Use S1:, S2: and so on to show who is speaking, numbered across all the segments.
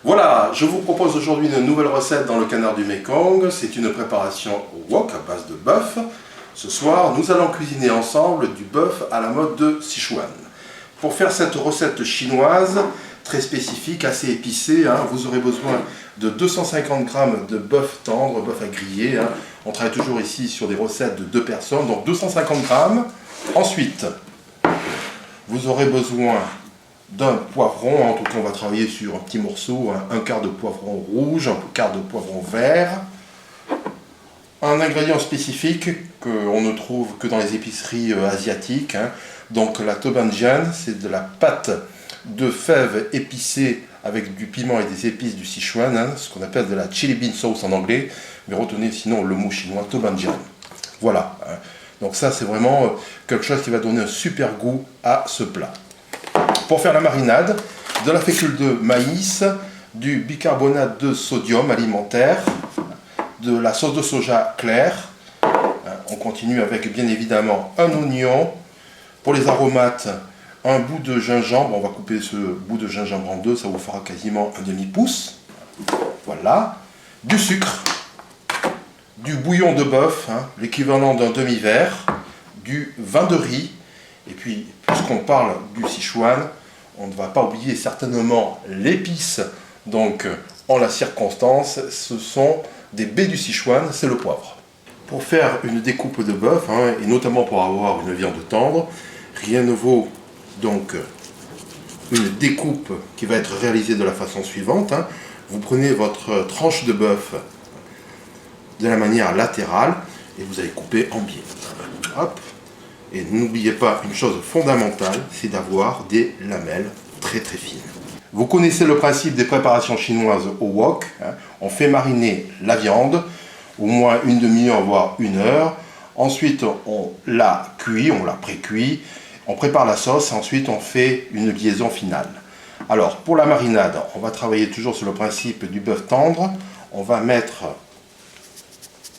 S1: Voilà, je vous propose aujourd'hui une nouvelle recette dans le canard du Mekong. C'est une préparation au wok à base de bœuf. Ce soir, nous allons cuisiner ensemble du bœuf à la mode de Sichuan. Pour faire cette recette chinoise, très spécifique, assez épicée, vous aurez besoin de 250 g de bœuf tendre, bœuf à griller. On travaille toujours ici sur des recettes de 2 personnes, donc 250 g. Ensuite, vous aurez besoin d'un poivron, en tout cas on va travailler sur un petit morceau, un quart de poivron rouge, un quart de poivron vert. Un ingrédient spécifique qu'on ne trouve que dans les épiceries asiatiques, donc la tobanjian, c'est de la pâte de fèves épicée avec du piment et des épices du Sichuan, ce qu'on appelle de la chili bean sauce en anglais, mais retenez sinon le mot chinois tobanjian. Voilà, donc ça c'est vraiment quelque chose qui va donner un super goût à ce plat. Pour faire la marinade, de la fécule de maïs, du bicarbonate de sodium alimentaire, de la sauce de soja claire. On continue avec bien évidemment un oignon. Pour les aromates, un bout de gingembre. On va couper ce bout de gingembre en deux, ça vous fera quasiment un demi-pouce. Voilà. Du sucre, du bouillon de bœuf, l'équivalent d'un demi-verre, du vin de riz. Et puis, puisqu'on parle du Sichuan, on ne va pas oublier certainement l'épice. Donc, en la circonstance, ce sont des baies du Sichuan, c'est le poivre. Pour faire une découpe de bœuf, et notamment pour avoir une viande tendre, rien ne vaut donc une découpe qui va être réalisée de la façon suivante. Vous prenez votre tranche de bœuf de la manière latérale et vous allez couper en biais. Hop. Et n'oubliez pas une chose fondamentale, c'est d'avoir des lamelles très très fines. Vous connaissez le principe des préparations chinoises au wok. On fait mariner la viande, au moins une demi-heure, voire 1 heure. Ensuite, on la cuit, on la pré-cuit. On prépare la sauce, ensuite on fait une liaison finale. Alors, pour la marinade, on va travailler toujours sur le principe du bœuf tendre. On va mettre,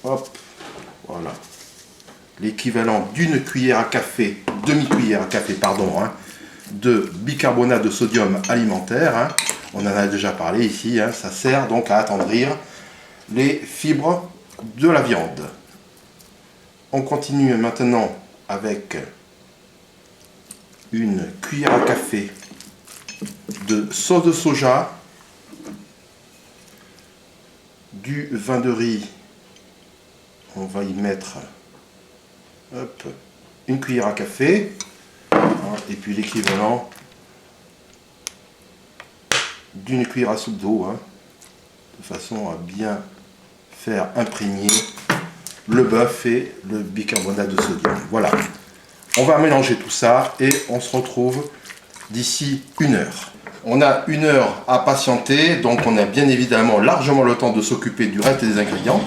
S1: hop, voilà, l'équivalent d'une cuillère à café, demi-cuillère à café, pardon, de bicarbonate de sodium alimentaire. On en a déjà parlé ici, ça sert donc à attendrir les fibres de la viande. On continue maintenant avec une cuillère à café de sauce de soja, du vin de riz, on va y mettre une cuillère à café, et puis l'équivalent d'une cuillère à soupe d'eau, de façon à bien faire imprégner le bœuf et le bicarbonate de sodium. Voilà, on va mélanger tout ça et on se retrouve d'ici 1 heure. On a 1 heure à patienter, donc on a bien évidemment largement le temps de s'occuper du reste des ingrédients.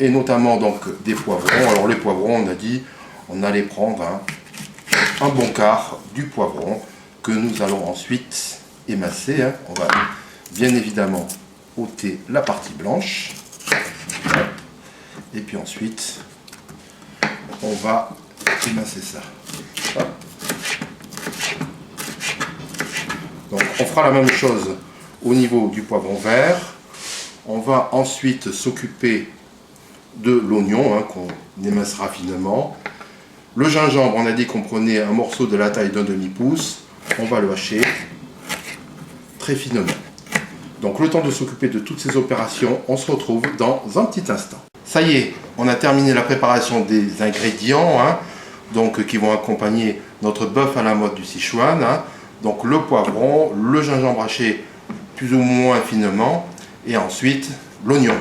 S1: Et notamment donc des poivrons. Alors les poivrons, on a dit, on allait prendre un bon quart du poivron que nous allons ensuite émasser. On va bien évidemment ôter la partie blanche. Et puis ensuite, on va émasser ça. Donc on fera la même chose au niveau du poivron vert. On va ensuite s'occuper de l'oignon qu'on émincera finement. Le gingembre, on a dit qu'on prenait un morceau de la taille d'un demi-pouce. On va le hacher très finement. Donc le temps de s'occuper de toutes ces opérations, on se retrouve dans un petit instant. Ça y est, on a terminé la préparation des ingrédients donc, qui vont accompagner notre bœuf à la mode du Sichuan. Donc le poivron, le gingembre haché plus ou moins finement et ensuite l'oignon.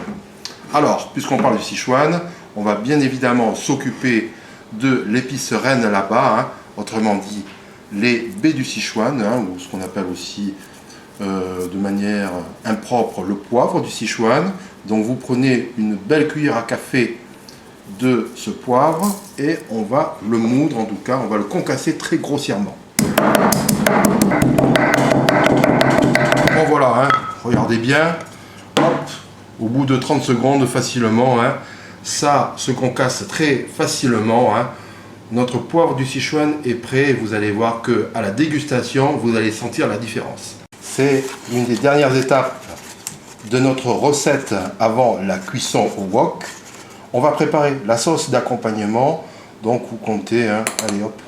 S1: Alors, puisqu'on parle du Sichuan, on va bien évidemment s'occuper de l'épice reine là-bas, autrement dit les baies du Sichuan, ou ce qu'on appelle aussi de manière impropre le poivre du Sichuan. Donc vous prenez une belle cuillère à café de ce poivre et on va le moudre, en tout cas, on va le concasser très grossièrement. Bon voilà, regardez bien, hop. Au bout de 30 secondes, facilement, ça se concasse très facilement. Notre poivre du Sichuan est prêt et vous allez voir qu'à la dégustation, vous allez sentir la différence. C'est une des dernières étapes de notre recette avant la cuisson au wok. On va préparer la sauce d'accompagnement. Donc vous comptez, hein, allez hop,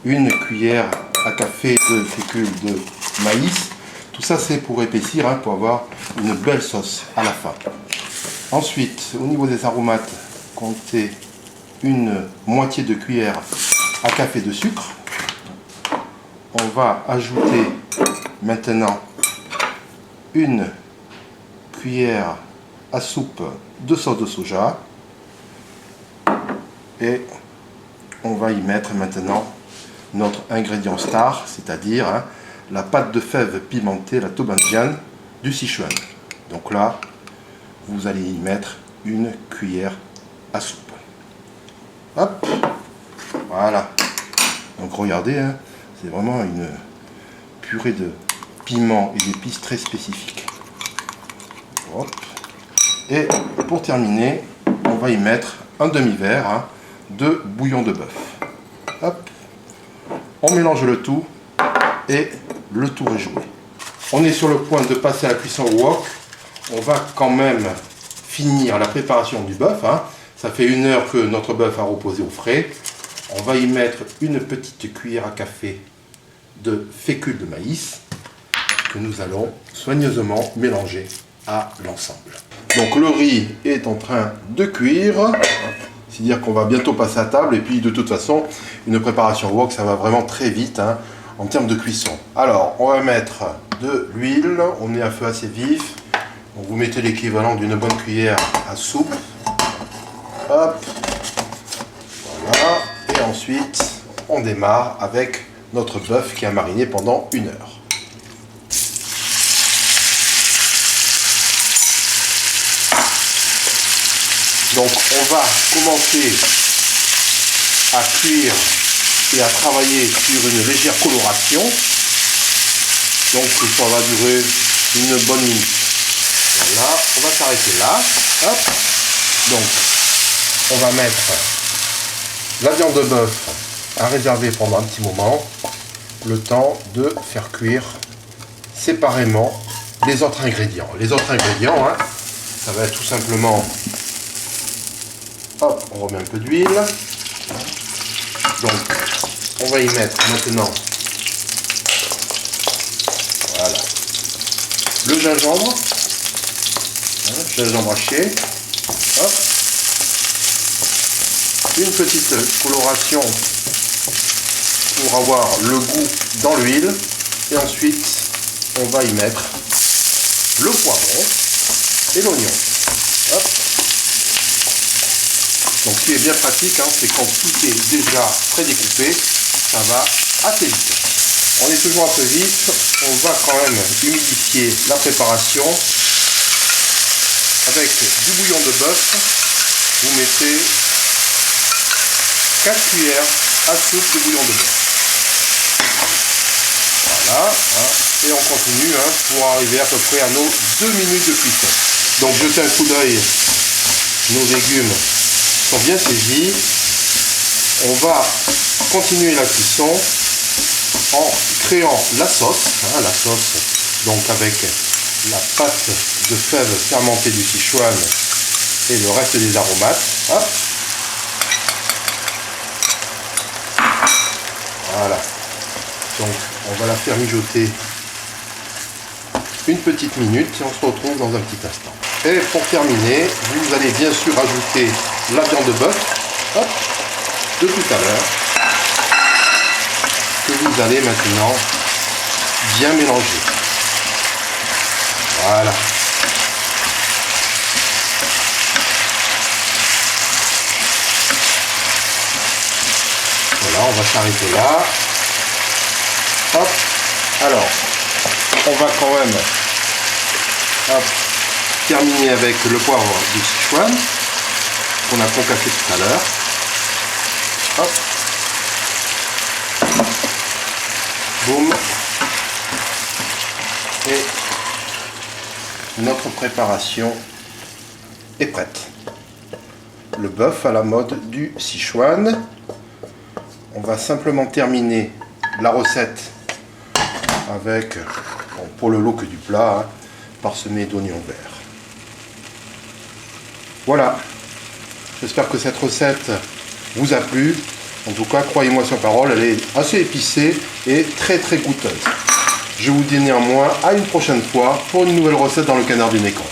S1: une cuillère à café de fécule de maïs. Tout ça c'est pour épaissir, hein, pour avoir une belle sauce à la fin. Ensuite, au niveau des aromates, comptez une moitié de cuillère à café de sucre. On va ajouter maintenant une cuillère à soupe de sauce de soja. Et on va y mettre maintenant notre ingrédient star, c'est-à-dire, hein, la pâte de fèves pimentée, la Tobanjian du Sichuan. Donc là, vous allez y mettre une cuillère à soupe. Hop, voilà. Donc regardez, hein, c'est vraiment une purée de piments et d'épices très spécifique. Hop. Et pour terminer, on va y mettre un demi-verre, hein, de bouillon de bœuf. Hop. On mélange le tout et le tour est joué. On est sur le point de passer à la cuisson au wok. On va quand même finir la préparation du bœuf, hein. Ça fait 1 heure que notre bœuf a reposé au frais. On va y mettre une petite cuillère à café de fécule de maïs que nous allons soigneusement mélanger à l'ensemble. Donc le riz est en train de cuire. C'est-à-dire qu'on va bientôt passer à table. Et puis de toute façon, une préparation wok, ça va vraiment très vite, hein, en termes de cuisson. Alors, on va mettre de l'huile. On est à feu assez vif. Donc, vous mettez l'équivalent d'une bonne cuillère à soupe. Hop. Voilà. Et ensuite, on démarre avec notre bœuf qui a mariné pendant 1 heure. Donc on va commencer à cuire et à travailler sur une légère coloration. Donc ça va durer une bonne minute. Voilà, on va s'arrêter là. Hop. Donc on va mettre la viande de bœuf à réserver pendant un petit moment, le temps de faire cuire séparément les autres ingrédients. Les autres ingrédients, hein, ça va être tout simplement... Hop, on remet un peu d'huile. Donc, on va y mettre maintenant, voilà, le gingembre, hein, gingembre haché. Hop. Une petite coloration pour avoir le goût dans l'huile. Et ensuite, on va y mettre le poivron et l'oignon. Hop. Donc ce qui est bien pratique, hein, c'est quand tout est déjà prédécoupé, ça va assez vite. On est toujours un peu vif, on va quand même humidifier la préparation avec du bouillon de bœuf. Vous mettez 4 cuillères à soupe de bouillon de bœuf. Voilà, hein, et on continue, hein, pour arriver à peu près à nos 2 minutes de cuisson. Donc jetez un coup d'œil, nos légumes sont bien saisis. On va continuer la cuisson en créant la sauce, hein, donc avec la pâte de fèves fermentée du Sichuan et le reste des aromates. Hop. Voilà. Donc on va la faire mijoter une petite minute et on se retrouve dans un petit instant. Et pour terminer, vous allez bien sûr ajouter la viande de bœuf, hop, de tout à l'heure, que vous allez maintenant bien mélanger. Voilà. Voilà, on va s'arrêter là. Hop. Alors, on va quand même, hop, terminer avec le poivre du Sichuan qu'on a concassé tout à l'heure. Hop. Boum. Et notre préparation est prête. Le bœuf à la mode du Sichuan. On va simplement terminer la recette avec, bon, pour le look du plat, hein, parsemé d'oignons verts. Voilà, j'espère que cette recette vous a plu. En tout cas, croyez-moi sur parole, elle est assez épicée et très très goûteuse. Je vous dis néanmoins à une prochaine fois pour une nouvelle recette dans le canard du Mekong.